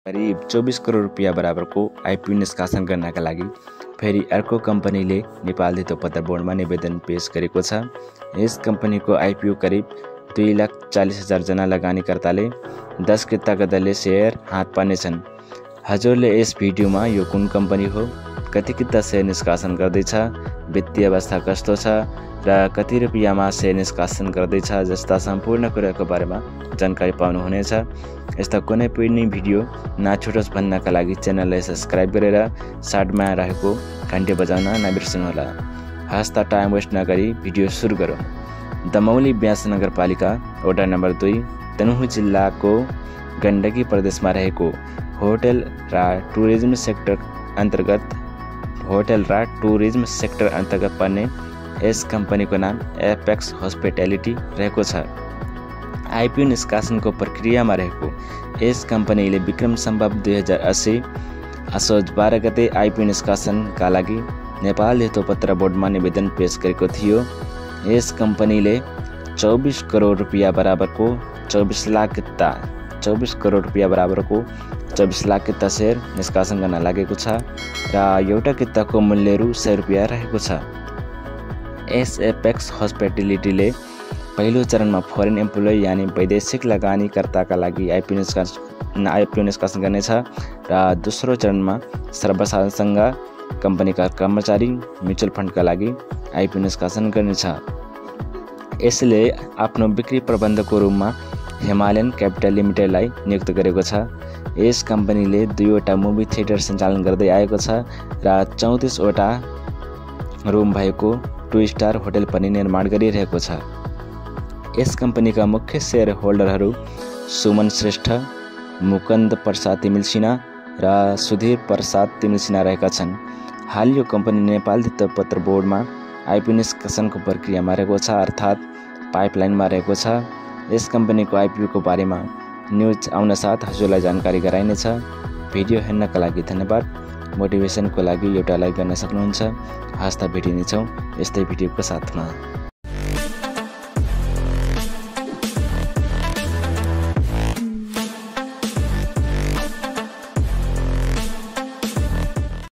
करिब 24 करोड रुपियाँ बराबरको आइपिओ निष्कासन गर्नका लागि फेरि अर्को कम्पनीले नेपाल धितोपत्र बोर्डमा निवेदन पेश गरेको छ। यस कम्पनीको आइपिओ करिब 2,40,000 जना लगानीकर्ताले 10 किताका दरले सेयर हात पार्नेछन्। हजुरले यस भिडियोमा यो कुन कम्पनी हो, कति किता सेयर निष्कासन गर्दैछ, वित्तीय अवस्था कस्तो छ र कति रुपियाँमा सेयर निष्कासन गर्दैछ जस्ता सम्पूर्ण कुराको बारेमा जानकारी पाउनुहुनेछ। यस्ता कुनै पनि भिडियो नछुटोस् भन्नका लागि च्यानललाई सब्स्क्राइब गरेर साइडमा रहेको घन्टी बजाउन नबिर्सनुहोला। हस्ता टाइम वेस्ट नगरी भिडियो सुरु गरौँ। दमौली ब्यास नगरपालिका वडा नम्बर 2 तनहुँ जिल्लाको गण्डकी प्रदेशमा रहेको होटल र टुरिज्म सेक्टर अन्तर्गत पर्ने यस कम्पनीको नाम एपेक्स हस्पिटालिटी रहेको छ। आइपिओ निष्कासनको प्रक्रियामा रहेको यस कम्पनीले विक्रम सम्भव 2080 असोज 12 गते आइपिओ निष्कासनका लागि नेपाल धितोपत्र बोर्डमा निवेदन पेश गरेको थियो। यस कम्पनीले 24 करोड रुपियाँ बराबरको 24 लाख किता सेयर निष्कासन गर्न लागेको छ र एउटा किताको मूल्य रु 100 रुपियाँ रहेको छ। यस एपेक्स हस्पिटालिटीले पहिलो चरणमा फरेन एम्प्लोइ यानि वैदेशिक लगानीकर्ताका लागि आइपिओ निष्कासन गर्नेछ र दोस्रो चरणमा सर्वसाधारणसँग कम्पनीका कर्मचारी म्युचुअल फन्डका लागि आइपिओ निष्कासन गर्नेछ। यसले आफ्नो बिक्री प्रबन्धकको रूपमा हिमालयन क्यापिटल लिमिटेडलाई नियुक्त गरेको छ। यस कम्पनीले 2वटा मुभी थिएटर सञ्चालन गर्दै आएको छ र 34 वटा रुम भएको 2 स्टार होटल पनि निर्माण गरिरहेको छ। यस कम्पनीका मुख्य सेयर होल्डरहरू सुमन श्रेष्ठ, मुकुन्द प्रसाद तिमिल सिन्हा र सुधीर प्रसाद तिमिल सिन्हा रहेका छन्। हाल यो कम्पनी नेपाल धितोपत्र बोर्डमा आइपिओ निष्कासनको प्रक्रियामा रहेको छ, अर्थात् पाइपलाइनमा रहेको छ। यस कम्पनीको आइपिओको बारेमा न्युज आउन साथ हजुरलाई जानकारी गराइनेछ। भिडियो हेर्नका लागि धन्यवाद। मोटिभेसनको लागि एउटा लाइक गर्न सक्नुहुन्छ। हस्ता भेटिनेछौँ यस्तै भिडियोको साथमा।